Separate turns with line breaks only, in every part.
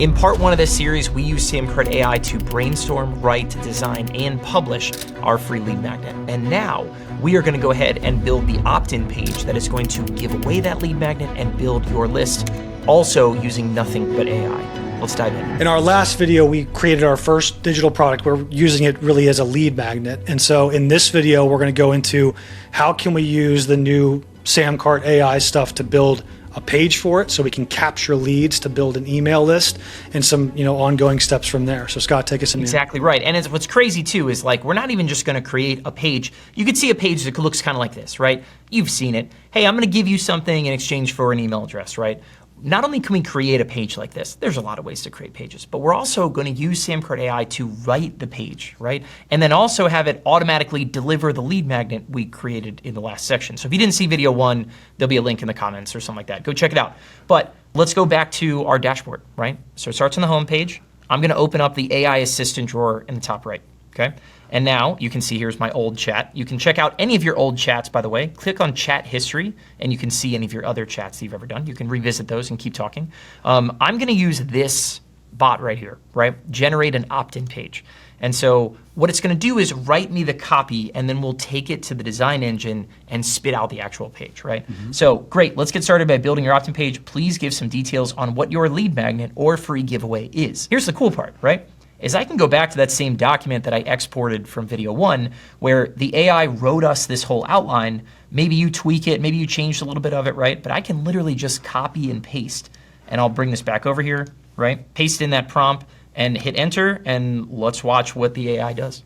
In part one of this series, we use Samcart AI to brainstorm, write, design, and publish our free lead magnet. And now we are going to go ahead and build the opt-in page that is going to give away that lead magnet and build your list, also using nothing but AI. Let's dive in.
In our last video, we created our first digital product. We're using it really as a lead magnet. And so in this video, we're going to go into how can we use the new Samcart AI stuff to build a page for it so we can capture leads to build an email list and some ongoing steps from there. So Scott, take us in.
Exactly right. And what's crazy too is like we're not even just going to create a page. You could see a page that looks kind of like this, right? You've seen it. Hey, I'm going to give you something in exchange for an email address, right? Not only can we create a page like this, there's a lot of ways to create pages, but we're also going to use Samcart AI to write the page, right? And then also have it automatically deliver the lead magnet we created in the last section. So if you didn't see video one, there'll be a link in the comments or something like that. Go check it out. But let's go back to our dashboard, right? So it starts on the home page. I'm going to open up the AI assistant drawer in the top right, okay? And now you can see here's my old chat. You can check out any of your old chats, by the way. Click on chat history and you can see any of your other chats that you've ever done. You can revisit those and keep talking. I'm gonna use this bot right here, right? Generate an opt-in page. And so what it's gonna do is write me the copy and then we'll take it to the design engine and spit out the actual page, right? So great, let's get started by building your opt-in page. Please give some details on what your lead magnet or free giveaway is. Here's the cool part, right? Is I can go back to that same document that I exported from video one, where the AI wrote us this whole outline. Maybe you tweak it, maybe you changed a little bit of it, right? But I can literally just copy and paste, and I'll bring this back over here, right? Paste in that prompt and hit enter, and let's watch what the AI does.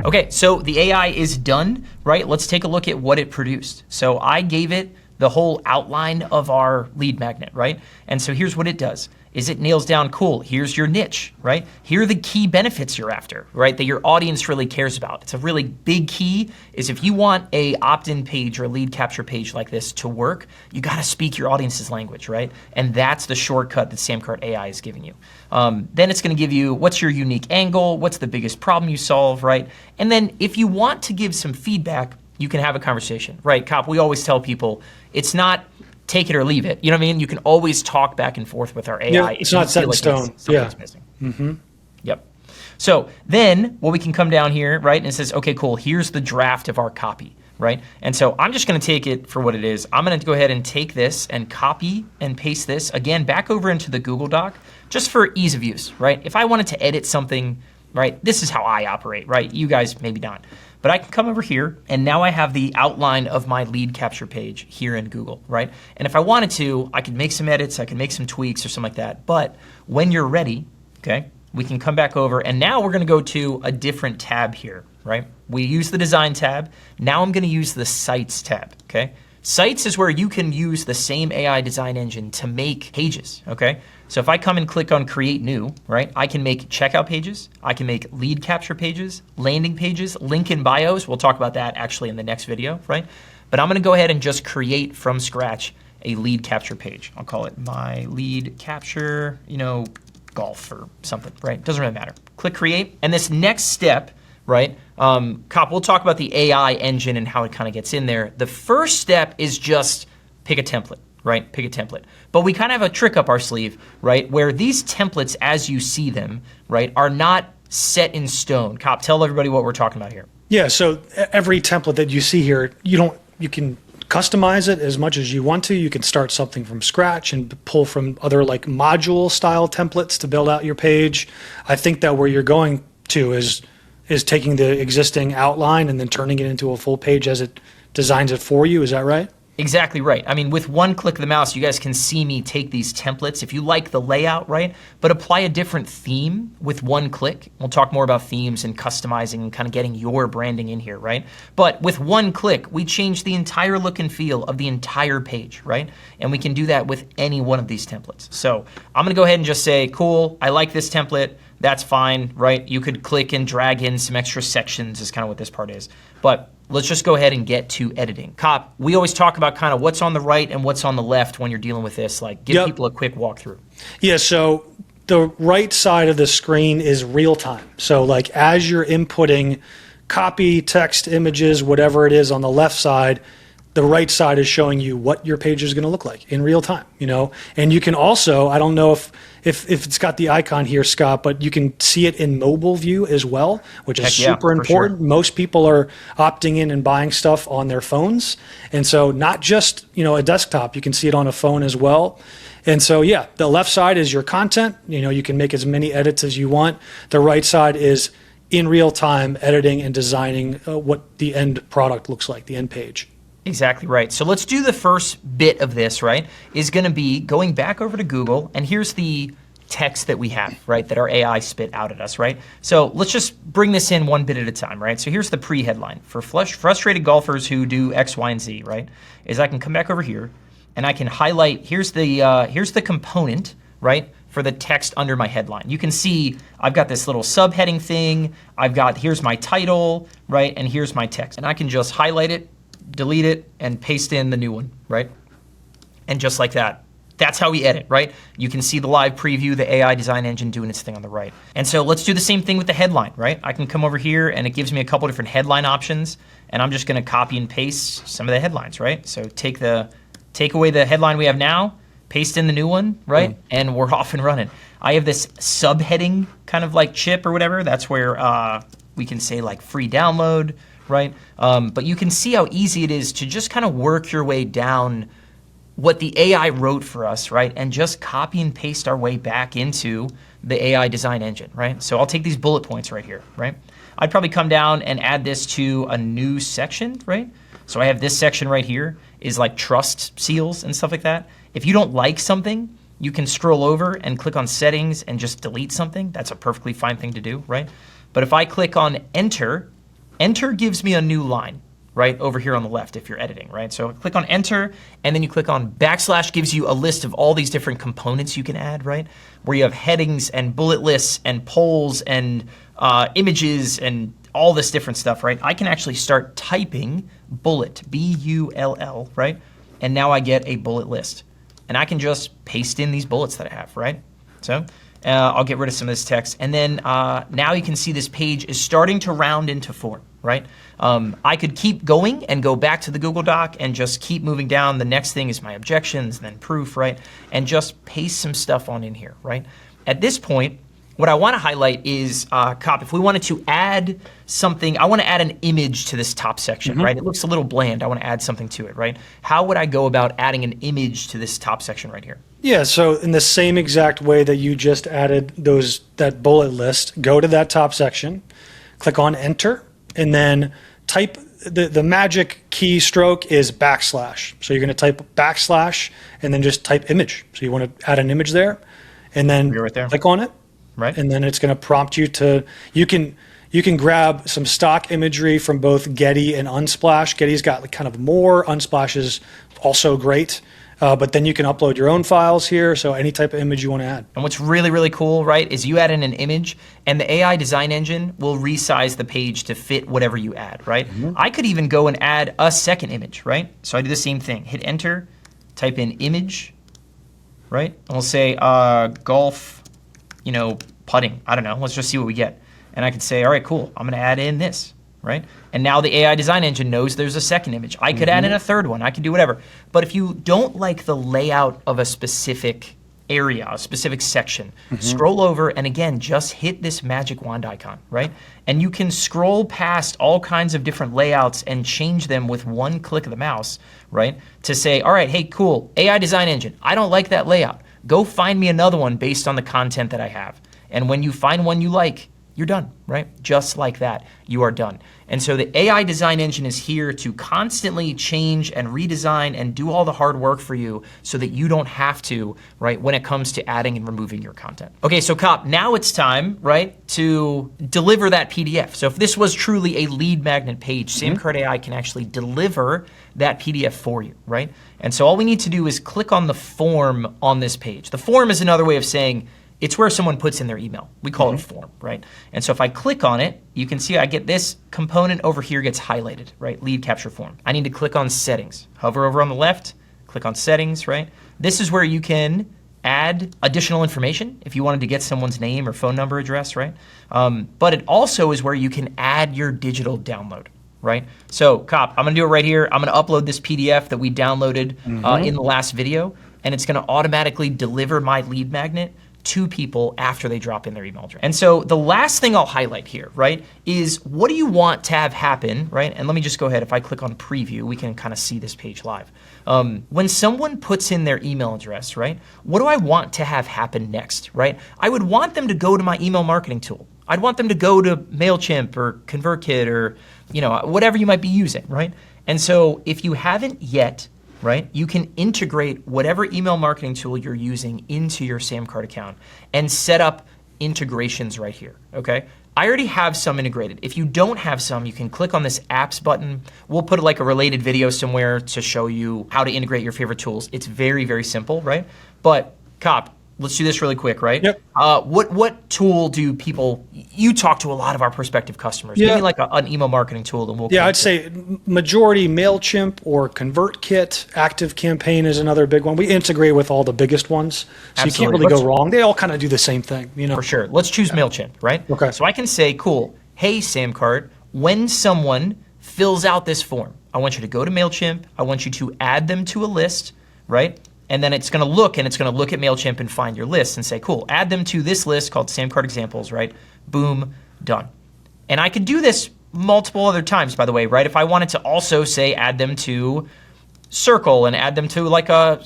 Okay, so the AI is done, right? Let's take a look at what it produced. So I gave it the whole outline of our lead magnet, right? And so here's what it does, is it nails down, cool, here's your niche, right? Here are the key benefits you're after, right? That your audience really cares about. It's a really big key is if you want a opt-in page or a lead capture page like this to work, you gotta speak your audience's language, right? And that's the shortcut that Samcart AI is giving you. Then it's gonna give you what's your unique angle, what's the biggest problem you solve, right? And then if you want to give some feedback, you can have a conversation, right? Cop, we always tell people, it's not take it or leave it. You know what I mean? You can always talk back and forth with our AI.
Yeah, it's not set in stone. Yeah.
Missing. Mm-hmm. Yep. So then what we can come down here, right? And it says, okay, cool, here's the draft of our copy, right? And so I'm just gonna take it for what it is. I'm gonna go ahead and take this and copy and paste this, again, back over into the Google Doc, just for ease of use, right? If I wanted to edit something, right, this is how I operate, right? You guys maybe not. But I can come over here and now I have the outline of my lead capture page here in Google, right? And if I wanted to, I could make some edits, I could make some tweaks or something like that. But when you're ready, okay, we can come back over and now we're gonna go to a different tab here, right? We use the design tab. Now I'm gonna use the sites tab, okay? Sites is where you can use the same AI design engine to make pages, okay? So if I come and click on create new, right? I can make checkout pages, I can make lead capture pages, landing pages, link in bios. We'll talk about that actually in the next video, right? But I'm gonna go ahead and just create from scratch a lead capture page. I'll call it my lead capture, golf or something, right? Doesn't really matter. Click create, and this next step, right? Cop, we'll talk about the AI engine and how it kind of gets in there. The first step is just pick a template, right? Pick a template. But we kind of have a trick up our sleeve, right? Where these templates, as you see them, right, are not set in stone. Cop, tell everybody what we're talking about here.
Yeah, so every template that you see here, you can customize it as much as you want to. You can start something from scratch and pull from other like module style templates to build out your page. I think that where you're going to is taking the existing outline and then turning it into a full page as it designs it for you. Is that right?
Exactly right. I mean, with one click of the mouse, you guys can see me take these templates. If you like the layout, right, but apply a different theme with one click. We'll talk more about themes and customizing and kind of getting your branding in here, right? But with one click, we change the entire look and feel of the entire page, right? And we can do that with any one of these templates. So I'm gonna go ahead and just say, cool, I like this template. That's fine, right? You could click and drag in some extra sections is kind of what this part is. But let's just go ahead and get to editing. Cop, we always talk about kind of what's on the right and what's on the left when you're dealing with this. Like, give people a quick walkthrough.
Yeah, so the right side of the screen is real time. So like as you're inputting copy, text, images, whatever it is on the left side, the right side is showing you what your page is going to look like in real time, and you can also, I don't know if it's got the icon here, Scott, but you can see it in mobile view as well, which is super important. Sure. Most people are opting in and buying stuff on their phones. And so not just, a desktop, you can see it on a phone as well. And so, yeah, the left side is your content. You can make as many edits as you want. The right side is in real time editing and designing what the end product looks like, the end page.
Exactly right. So let's do the first bit of this, right, is going to be going back over to Google, and here's the text that we have, right, that our AI spit out at us, right? So let's just bring this in one bit at a time, right? So here's the pre-headline. For frustrated golfers who do X, Y, and Z, right, is I can come back over here, and I can highlight, here's the component, right, for the text under my headline. You can see I've got this little subheading thing, here's my title, right, and here's my text. And I can just highlight it, delete it, and paste in the new one, right? And just like that. That's how we edit, right? You can see the live preview, the AI design engine doing its thing on the right. And so let's do the same thing with the headline, right? I can come over here and it gives me a couple different headline options, and I'm just gonna copy and paste some of the headlines, right? So take away the headline we have now, paste in the new one, right? And we're off and running. I have this subheading kind of like chip or whatever. That's where we can say like free download, right? But you can see how easy it is to just kind of work your way down what the AI wrote for us, right? And just copy and paste our way back into the AI design engine, right? So I'll take these bullet points right here, right? I'd probably come down and add this to a new section, right? So I have this section right here is like trust seals and stuff like that. If you don't like something, you can scroll over and click on settings and just delete something. That's a perfectly fine thing to do, right? But if I click on enter, enter gives me a new line, right, over here on the left if you're editing, right? So click on enter, and then you click on backslash, gives you a list of all these different components you can add, right? Where you have headings and bullet lists and polls and images and all this different stuff, right? I can actually start typing bullet, B-U-L-L, right? And now I get a bullet list. And I can just paste in these bullets that I have, right? So I'll get rid of some of this text. And then now you can see this page is starting to round into form, right? I could keep going and go back to the Google Doc and just keep moving down. The next thing is my objections, then proof, right? And just paste some stuff on in here, right? At this point, what I want to highlight is, Cop, if we wanted to add something, I want to add an image to this top section, right? It looks a little bland. I want to add something to it, right? How would I go about adding an image to this top section right here?
Yeah, so in the same exact way that you just added that bullet list, go to that top section, click on enter, and then type, the magic keystroke is backslash. So you're going to type backslash and then just type image. So you want to add an image there, and then
right there.
Click on it.
Right.
And then it's going to prompt you to, you can grab some stock imagery from both Getty and Unsplash. Getty's got kind of more, Unsplash is also great. But then you can upload your own files here, so any type of image you want to add.
And what's really, really cool, right, is you add in an image, and the AI design engine will resize the page to fit whatever you add, right? I could even go and add a second image, right? So I do the same thing. Hit enter, type in image, right? And we'll say golf, putting. I don't know. Let's just see what we get. And I can say, all right, cool. I'm going to add in this, right? And now the AI design engine knows there's a second image. I could add in a third one. I could do whatever. But if you don't like the layout of a specific area, a specific section, scroll over and again, just hit this magic wand icon, right? And you can scroll past all kinds of different layouts and change them with one click of the mouse, right? To say, all right, hey, cool, AI design engine, I don't like that layout. Go find me another one based on the content that I have. And when you find one you like, you're done, right? Just like that, you are done. And so the AI design engine is here to constantly change and redesign and do all the hard work for you so that you don't have to, right, when it comes to adding and removing your content. Okay, so Cop, now it's time, right, to deliver that PDF. So if this was truly a lead magnet page, SamCart AI can actually deliver that PDF for you, right? And so all we need to do is click on the form on this page. The form is another way of saying it's where someone puts in their email. We call it a form, right? And so if I click on it, you can see I get this component over here gets highlighted, right? Lead capture form. I need to click on settings. Hover over on the left, click on settings, right? This is where you can add additional information if you wanted to get someone's name or phone number address, right? But it also is where you can add your digital download, right? So Cop, I'm gonna do it right here. I'm gonna upload this PDF that we downloaded in the last video, and it's gonna automatically deliver my lead magnet to people after they drop in their email address. And so the last thing I'll highlight here, right, is what do you want to have happen, right? And let me just go ahead, if I click on preview, we can kind of see this page live. When someone puts in their email address, right, what do I want to have happen next, right? I would want them to go to my email marketing tool. I'd want them to go to MailChimp or ConvertKit or, you know, whatever you might be using, right? And so if you haven't yet, right, you can integrate whatever email marketing tool you're using into your Samcart account and set up integrations right here, okay? I already have some integrated. If you don't have some, you can click on this apps button. We'll put like a related video somewhere to show you how to integrate your favorite tools. It's very, very simple, right? But Cop, let's do this really quick, right?
Yep.
What tool do people, you talk to a lot of our prospective customers.
Yeah.
Give me like an email marketing tool and we'll
Yeah,
connect
I'd say majority MailChimp or ConvertKit. ActiveCampaign is another big one. We integrate with all the biggest ones, so you can't
Absolutely.
really go wrong. They all kind of do the same thing, you know.
For sure. Let's choose MailChimp, right?
Okay.
So I can say, cool, hey, Samcart, when someone fills out this form, I want you to go to MailChimp. I want you to add them to a list, right? And then it's gonna look at MailChimp and find your list and say, cool, add them to this list called Samcart Examples, right? Boom, done. And I could do this multiple other times, by the way, right? If I wanted to also say add them to Circle and add them to like a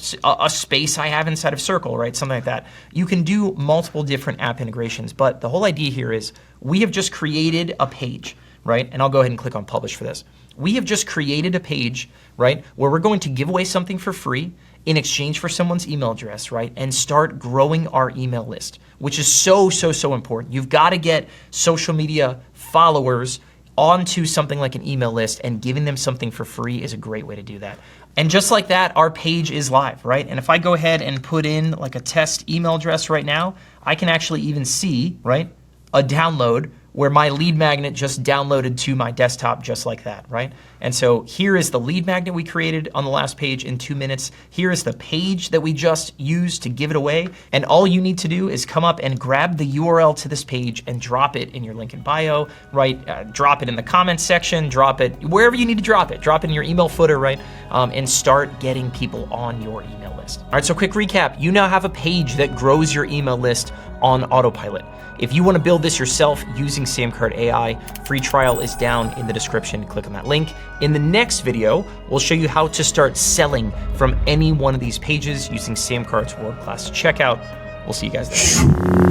space I have inside of Circle, right? Something like that. You can do multiple different app integrations, but the whole idea here is we have just created a page, right? And I'll go ahead and click on publish for this. We have just created a page, right, where we're going to give away something for free in exchange for someone's email address, right? And start growing our email list, which is so important. You've got to get social media followers onto something like an email list, and giving them something for free is a great way to do that. And just like that, our page is live, right? And if I go ahead and put in like a test email address right now, I can actually even see, right, a download where my lead magnet just downloaded to my desktop just like that, right? And so here is the lead magnet we created on the last page in 2 minutes. Here is the page that we just used to give it away. And all you need to do is come up and grab the URL to this page and drop it in your link in bio, right? Drop it in the comments section, drop it wherever you need to drop it. Drop it in your email footer, right? And start getting people on your email list. All right, so quick recap. You now have a page that grows your email list on autopilot. If you want to build this yourself using Samcart AI, free trial is down in the description. Click on that link. In the next video, we'll show you how to start selling from any one of these pages using Samcart's world-class checkout. We'll see you guys there.